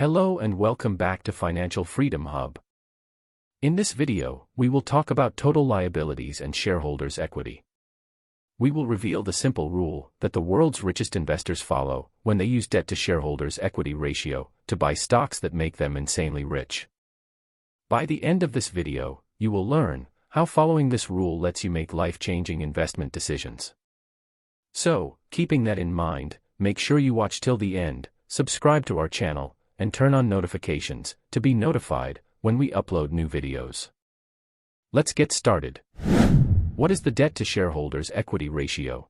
Hello and welcome back to Financial Freedom Hub. In this video, we will talk about total liabilities and shareholders' equity. We will reveal the simple rule that the world's richest investors follow when they use debt to shareholders' equity ratio to buy stocks that make them insanely rich. By the end of this video, you will learn how following this rule lets you make life-changing investment decisions. So, keeping that in mind, make sure you watch till the end, subscribe to our channel, and turn on notifications to be notified when we upload new videos. Let's get started. What is the debt to shareholders' equity ratio?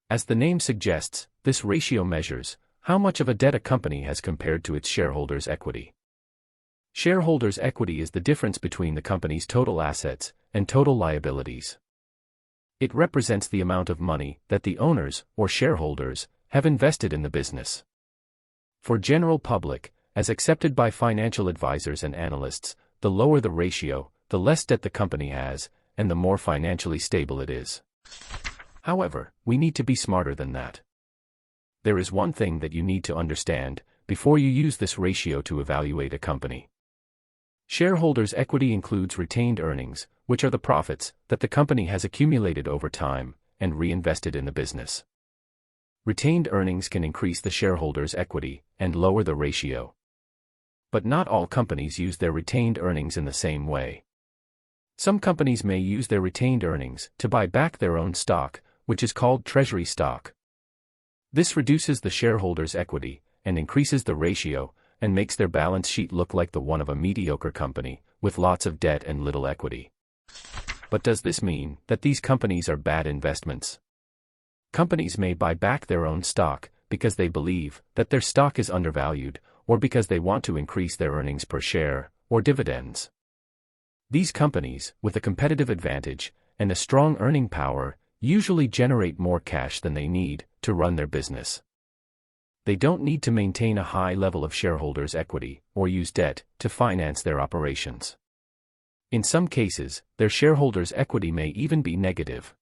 As the name suggests, this ratio measures how much of a debt a company has compared to its shareholders' equity. Shareholders' equity is the difference between the company's total assets and total liabilities. It represents the amount of money that the owners or shareholders have invested in the business. For general public, as accepted by financial advisors and analysts, the lower the ratio, the less debt the company has, and the more financially stable it is. However, we need to be smarter than that. There is one thing that you need to understand before you use this ratio to evaluate a company. Shareholders' equity includes retained earnings, which are the profits that the company has accumulated over time and reinvested in the business. Retained earnings can increase the shareholders' equity and lower the ratio. But not all companies use their retained earnings in the same way. Some companies may use their retained earnings to buy back their own stock, which is called Treasury stock. This reduces the shareholders' equity and increases the ratio and makes their balance sheet look like the one of a mediocre company with lots of debt and little equity. But does this mean that these companies are bad investments? Companies may buy back their own stock because they believe that their stock is undervalued, or because they want to increase their earnings per share, or dividends. These companies, with a competitive advantage and a strong earning power, usually generate more cash than they need to run their business. They don't need to maintain a high level of shareholders' equity or use debt to finance their operations. In some cases, their shareholders' equity may even be negative.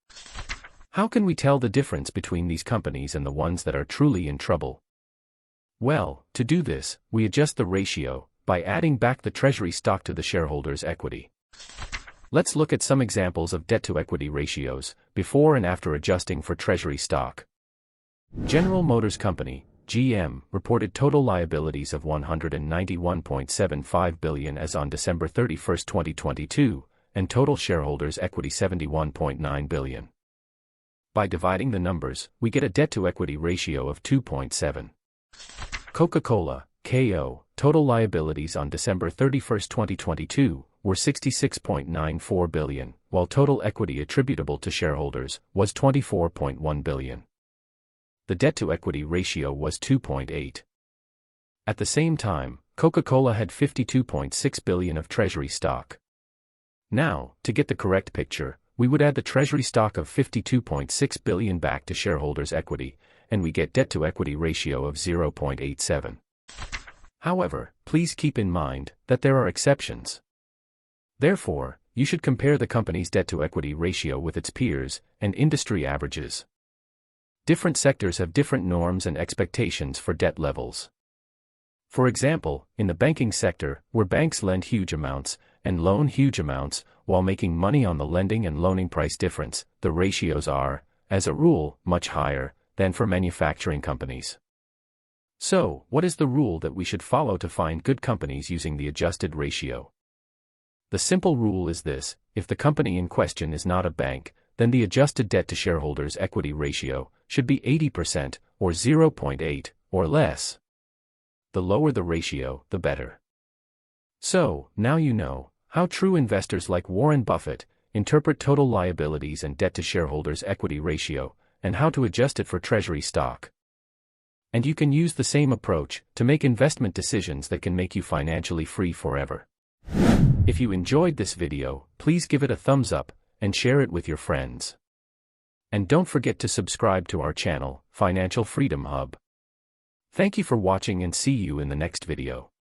How can we tell the difference between these companies and the ones that are truly in trouble? Well, to do this, we adjust the ratio by adding back the treasury stock to the shareholders' equity. Let's look at some examples of debt-to-equity ratios before and after adjusting for treasury stock. General Motors Company, GM, reported total liabilities of $191.75 billion as on December 31, 2022, and total shareholders' equity $71.9 billion. By dividing the numbers, we get a debt-to-equity ratio of 2.7. Coca-Cola, KO, total liabilities on December 31, 2022, were $66.94 billion, while total equity attributable to shareholders was $24.1 billion. The debt-to-equity ratio was 2.8. At the same time, Coca-Cola had $52.6 billion of treasury stock. Now, to get the correct picture, we would add the treasury stock of $52.6 billion back to shareholders' equity, and we get debt-to-equity ratio of 0.87. However, please keep in mind that there are exceptions. Therefore, you should compare the company's debt-to-equity ratio with its peers and industry averages. Different sectors have different norms and expectations for debt levels. For example, in the banking sector, where banks lend huge amounts and loan huge amounts while making money on the lending and loaning price difference, the ratios are, as a rule, much higher than for manufacturing companies. So, what is the rule that we should follow to find good companies using the adjusted ratio? The simple rule is this: if the company in question is not a bank, then the adjusted debt to shareholders' equity ratio should be 80% or 0.8 or less. The lower the ratio, the better. So, now you know how true investors like Warren Buffett interpret total liabilities and debt to shareholders' equity ratio, and how to adjust it for treasury stock. And you can use the same approach to make investment decisions that can make you financially free forever. If you enjoyed this video, please give it a thumbs up and share it with your friends. And don't forget to subscribe to our channel, Financial Freedom Hub. Thank you for watching and see you in the next video.